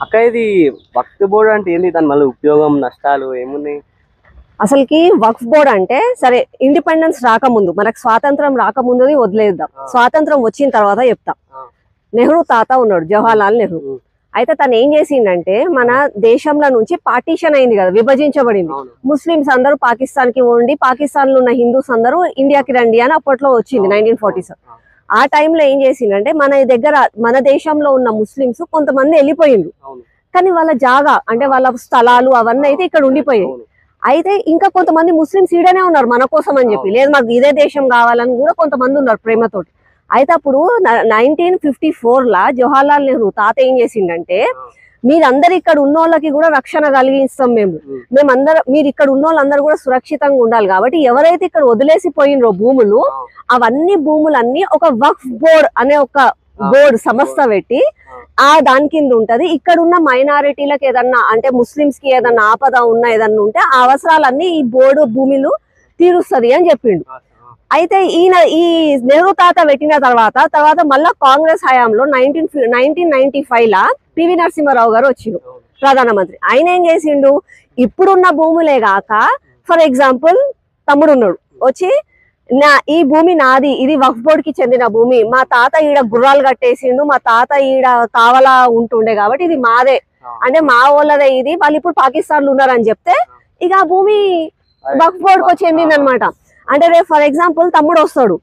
అక్క ఇది వక్ఫ్ బోర్డు అంటే ఏంటి? దాని మళ్ళీ ఉపయోగం నష్టాలు ఏమున్నాయి? అసలుకి వక్ఫ్ బోర్డ్ అంటే సరే ఇండిపెండెన్స్ రాకముందు మనకు స్వాతంత్రం రాకముందుది వదిలేద్దాం, స్వాతంత్రం వచ్చిన తర్వాత చెప్తా. నెహ్రూ తాత ఉన్నాడు, జవహర్లాల్ నెహ్రూ. అయితే తను ఏం చేసిందంటే మన దేశంలో నుంచి పార్టీషన్ అయింది కదా, విభజించబడింది. ముస్లిమ్స్ అందరూ పాకిస్తాన్ కి ఉండి పాకిస్తాన్ లో ఉన్న హిందూస్ అందరూ ఇండియాకి రండి అని అప్పట్లో వచ్చింది 1947. ఆ టైంలో ఏం చేసిందంటే మన దేశంలో ఉన్న ముస్లిమ్స్ కొంతమంది వెళ్ళిపోయిండ్రు, కానీ వాళ్ళ జాగా అంటే వాళ్ళ స్థలాలు అవన్నీ అయితే ఇక్కడ ఉండిపోయాయి. అయితే ఇంకా కొంతమంది ముస్లిమ్స్ ఈడనే ఉన్నారు మన కోసం అని చెప్పి, లేదు మాకు ఇదే దేశం కావాలని కూడా కొంతమంది ఉన్నారు ప్రేమతోటి. అయితే అప్పుడు 1954 జవహర్లాల్ నెహ్రూ తాత ఏం చేసిండంటే, మీరందరు ఇక్కడ ఉన్న వాళ్ళకి కూడా రక్షణ కలిగిస్తాం, మేమందరం మీరు ఇక్కడ ఉన్న వాళ్ళందరూ కూడా సురక్షితంగా ఉండాలి కాబట్టి ఎవరైతే ఇక్కడ వదిలేసి పోయినరో భూములు, అవన్నీ భూములన్నీ ఒక వక్ఫ్ బోర్డ్ అనే ఒక బోర్డు సంస్థ పెట్టి దాని కింద ఉంటది. ఇక్కడ ఉన్న మైనారిటీలకు ఏదన్నా అంటే ముస్లిమ్స్ కి ఏదన్నా ఆపద ఉన్నా ఏదన్నా ఉంటే ఆ అవసరాలన్నీ ఈ బోర్డు భూమిలు తీరుస్తుంది అని చెప్పిండు. అయితే ఈ నెహ్రూ తాత పెట్టిన తర్వాత మళ్ళా కాంగ్రెస్ హయాంలో 1995 పివి నరసింహారావు గారు వచ్చిండు ప్రధానమంత్రి. ఆయన ఏం చేసిండు, ఇప్పుడున్న భూములే కాక ఫర్ ఎగ్జాంపుల్ తమ్ముడు ఉన్నాడు వచ్చి, ఈ భూమి నాది, ఇది వక్ఫ్ బోర్డ్ కి చెందిన భూమి, మా తాత ఈడ గుర్రాలు కట్టేసిండు, మా తాత ఈడ కావలా ఉంటుండే కాబట్టి ఇది మాదే, అంటే మా వాళ్ళదే ఇది, వాళ్ళు ఇప్పుడు పాకిస్తాన్ లో ఉన్నారని చెప్తే ఇక ఆ భూమి వక్ఫ్ బోర్డ్ కు చెందింది అనమాట. అంటే రేపు ఫర్ ఎగ్జాంపుల్ తమ్ముడు వస్తాడు,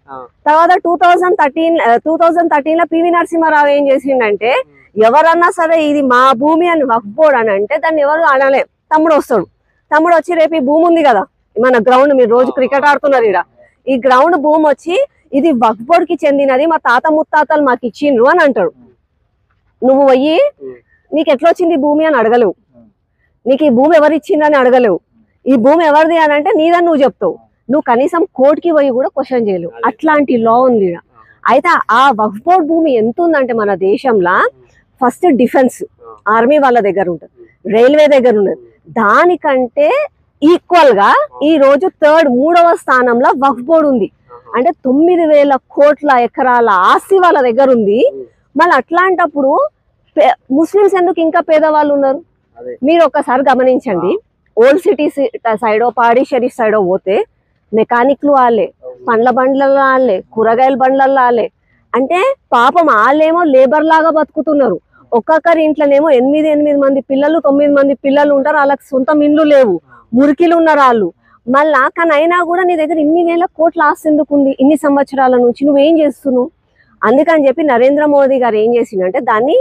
తర్వాత 2013 లో పివి నరసింహారావు ఏం చేసిండంటే, ఎవరన్నా సరే ఇది మా భూమి అని వక్ఫ్ బోర్డ్ అని అంటే దాన్ని ఎవరు అనలే. తమ్ముడు వస్తాడు, తమ్ముడు వచ్చి రేపు ఈ భూమి ఉంది కదా మన గ్రౌండ్, మీరు రోజు క్రికెట్ ఆడుతున్నారు ఇక్కడ, ఈ గ్రౌండ్ భూమి వచ్చి ఇది వక్ఫ్ బోర్డ్ కి చెందినది, మా తాత ముత్తాతలు మాకు ఇచ్చిండ్రు అని అంటాడు. నువ్వు పోయి నీకు ఎట్లా వచ్చింది ఈ భూమి అని అడగలేవు, నీకు ఈ భూమి ఎవరు ఇచ్చిందని అడగలేవు, ఈ భూమి ఎవరిది అని అంటే నీదని నువ్వు చెప్తావు, నువ్వు కనీసం కోర్టుకి పోయి కూడా క్వశ్చన్ చేయలేవు. అట్లాంటి లా ఉంది. అయితే ఆ వక్ఫ్ బోర్డ్ భూమి ఎంత ఉందంటే మన దేశంలో ఫస్ట్ డిఫెన్స్ ఆర్మీ వాళ్ళ దగ్గర ఉంటుంది, రైల్వే దగ్గర ఉన్నది, దానికంటే ఈక్వల్ గా ఈ రోజు మూడవ స్థానంలో వక్ఫ్ బోర్డ్ ఉంది. అంటే 9,000 కోట్ల ఎకరాల ఆస్తి వాళ్ళ దగ్గర ఉంది. మళ్ళీ అట్లాంటప్పుడు ముస్లిమ్స్ ఎందుకు ఇంకా పేదవాళ్ళు ఉన్నారు? మీరు ఒక్కసారి గమనించండి, ఓల్డ్ సిటీ సైడో పాడిషరీ సైడో పోతే మెకానిక్లు వాళ్ళే, పండ్ల బండ్లలో వాళ్ళే, కూరగాయల బండ్లలో వాళ్ళే, అంటే పాపం వాళ్ళేమో లేబర్ లాగా బతుకుతున్నారు. ఒక్కొక్కరి ఇంట్లోనేమో 8 మంది పిల్లలు 9 మంది పిల్లలు ఉంటారు, వాళ్ళకి సొంతం ఇండ్లు లేవు, మురికిలు ఉన్నారు వాళ్ళు. మళ్ళా కానీ అయినా కూడా నీ దగ్గర ఇన్ని వేల కోట్ల ఆస్తి ఎందుకు ఉంది ఇన్ని సంవత్సరాల నుంచి, నువ్వేం చేస్తున్నావు? అందుకని చెప్పి నరేంద్ర మోదీ గారు ఏం చేసిందంటే దాన్ని